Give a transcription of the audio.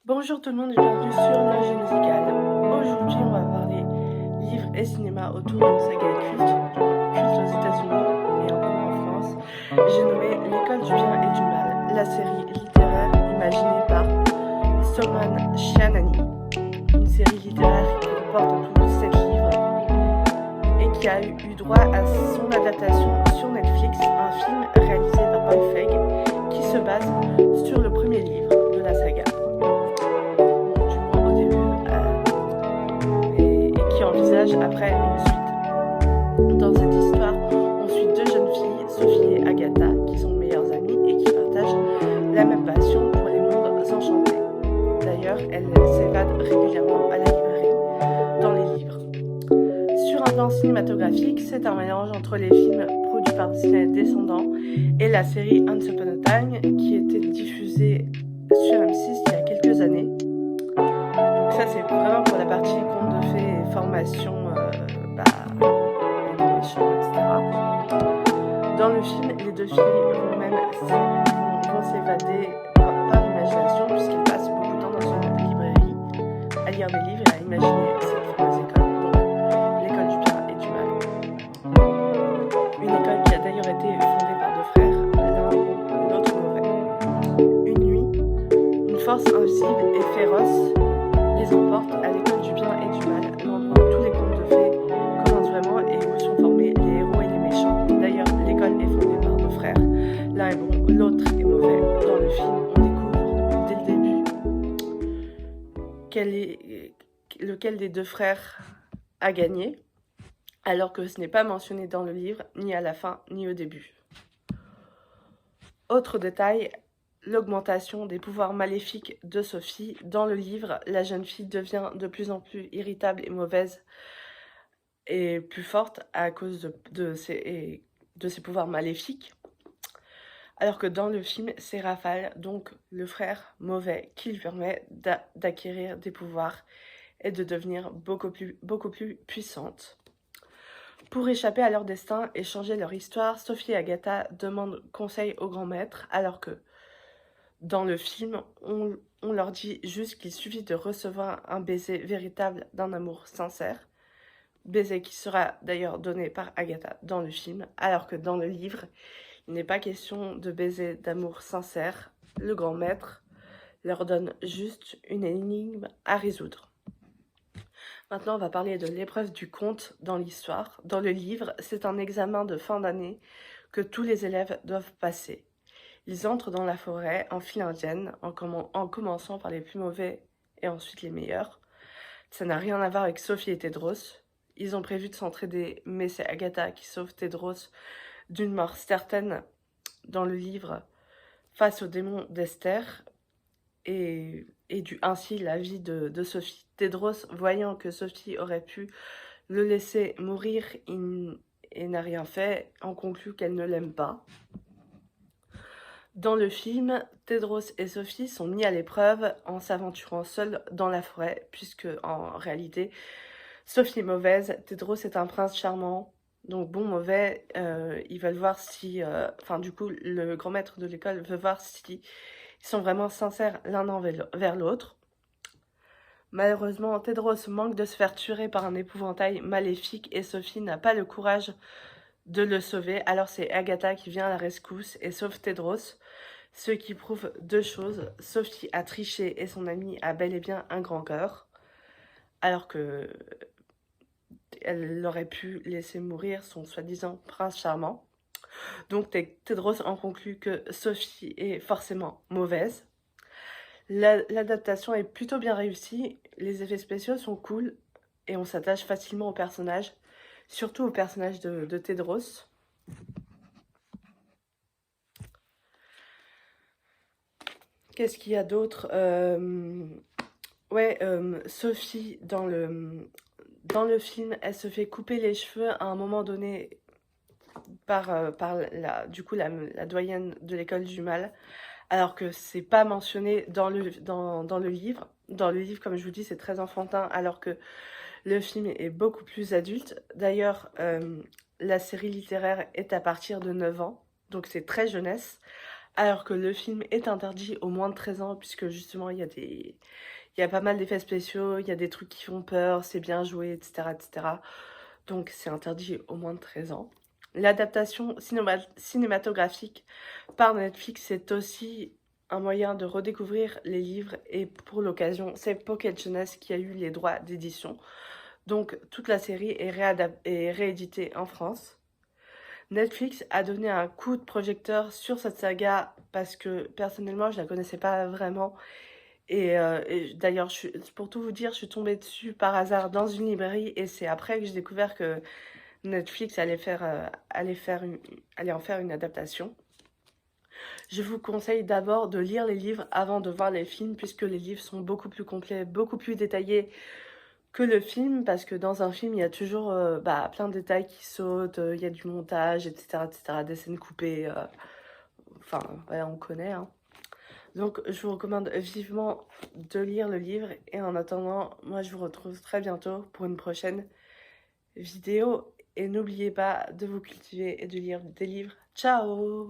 Bonjour tout le monde et bienvenue sur Loge Musicale. Aujourd'hui, on va parler livres et cinéma autour d'une saga culte aux États-Unis et un peu moins en France. J'ai nommé L'école du bien et du mal, la série littéraire imaginée par Salman Shianani, une série littéraire qui comporte en tout 7 livres et qui a eu droit à son adaptation sur Netflix, un film réalisé par Paul Feig qui se base sur le premier livre de la saga. Du moins au début, et qui envisage après une suite. Dans cette histoire, on suit deux jeunes filles, Sophie et Agatha, qui sont meilleures amies et qui partagent la même passion pour les mondes enchantés. D'ailleurs, elles s'évadent régulièrement à la librairie dans les livres. Sur un plan cinématographique, c'est un mélange entre les films produits par Disney Descendants et la série Once Upon a Time qui était diffusée sur M6 il y a quelques années. Donc ça c'est vraiment pour la partie conte de fées et formation des méchants, etc. Dans le film, les deux filles vont s'évader par l'imagination puisqu'elles passent beaucoup de temps dans une librairie à lire des livres et à imaginer cette fameuse école. Donc l'école du bien et du mal. Une école qui a d'ailleurs été fondée par deux frères, l'un bon, l'autre mauvais. Une nuit, une force invisible et féroce les emporte à l'école du bien et du mal, l'endroit où tous les contes de fées commencent vraiment et où sont formés les héros et les méchants. D'ailleurs, l'école est fondée par deux frères, l'un est bon, l'autre est mauvais. Dans le film, on découvre dès le début lequel des deux frères a gagné, alors que ce n'est pas mentionné dans le livre, ni à la fin, ni au début. Autre détail, l'augmentation des pouvoirs maléfiques de Sophie. Dans le livre, la jeune fille devient de plus en plus irritable et mauvaise et plus forte à cause de ses pouvoirs maléfiques. Alors que dans le film, c'est Raphaël, donc le frère mauvais, qui lui permet d'acquérir des pouvoirs et de devenir beaucoup plus puissante. Pour échapper à leur destin et changer leur histoire, Sophie et Agatha demandent conseil au grand maître, alors que dans le film, on leur dit juste qu'il suffit de recevoir un baiser véritable d'un amour sincère, baiser qui sera d'ailleurs donné par Agatha dans le film, alors que dans le livre, il n'est pas question de baiser d'amour sincère. Le grand maître leur donne juste une énigme à résoudre. Maintenant, on va parler de l'épreuve du conte dans l'histoire. Dans le livre, c'est un examen de fin d'année que tous les élèves doivent passer. Ils entrent dans la forêt en file indienne, en commençant par les plus mauvais et ensuite les meilleurs. Ça n'a rien à voir avec Sophie et Tedros. Ils ont prévu de s'entraider, mais c'est Agatha qui sauve Tedros d'une mort certaine dans le livre face au démon d'Esther et ainsi la vie de Sophie. Tedros, voyant que Sophie aurait pu le laisser mourir et n'a rien fait, en conclut qu'elle ne l'aime pas. Dans le film, Tedros et Sophie sont mis à l'épreuve en s'aventurant seuls dans la forêt, puisque en réalité, Sophie est mauvaise, Tedros est un prince charmant, donc bon, mauvais, ils veulent voir si... du coup, le grand maître de l'école veut voir si ils sont vraiment sincères l'un envers l'autre. Malheureusement, Tedros manque de se faire tuer par un épouvantail maléfique et Sophie n'a pas le courage de le sauver. Alors c'est Agatha qui vient à la rescousse et sauve Tedros, ce qui prouve deux choses. Sophie a triché et son amie a bel et bien un grand cœur, alors que elle aurait pu laisser mourir son soi-disant prince charmant. Donc Tedros en conclut que Sophie est forcément mauvaise. L'adaptation est plutôt bien réussie, les effets spéciaux sont cool et on s'attache facilement au personnage, surtout au personnage de Tedros. Qu'est-ce qu'il y a d'autre? Sophie, dans le film, elle se fait couper les cheveux à un moment donné par la doyenne de l'école du mal, alors que c'est pas mentionné dans le livre. Dans le livre, comme je vous dis, c'est très enfantin, alors que le film est beaucoup plus adulte. D'ailleurs, la série littéraire est à partir de 9 ans, donc c'est très jeunesse, alors que le film est interdit aux moins de 13 ans, puisque justement il y a pas mal d'effets spéciaux, il y a des trucs qui font peur, c'est bien joué, etc., etc. Donc c'est interdit aux moins de 13 ans. L'adaptation cinématographique par Netflix, c'est aussi un moyen de redécouvrir les livres, et pour l'occasion, c'est Pocket Jeunesse qui a eu les droits d'édition. Donc toute la série est rééditée en France. Netflix a donné un coup de projecteur sur cette saga parce que personnellement je la connaissais pas vraiment, et d'ailleurs pour tout vous dire, je suis tombée dessus par hasard dans une librairie, et c'est après que j'ai découvert que Netflix allait en faire une adaptation. Je vous conseille d'abord de lire les livres avant de voir les films, puisque les livres sont beaucoup plus complets, beaucoup plus détaillés que le film, parce que dans un film, il y a toujours plein de détails qui sautent, il y a du montage, etc., etc., des scènes coupées, enfin, ouais, on connaît, hein. Donc, je vous recommande vivement de lire le livre, et en attendant, moi, je vous retrouve très bientôt pour une prochaine vidéo, et n'oubliez pas de vous cultiver et de lire des livres. Ciao!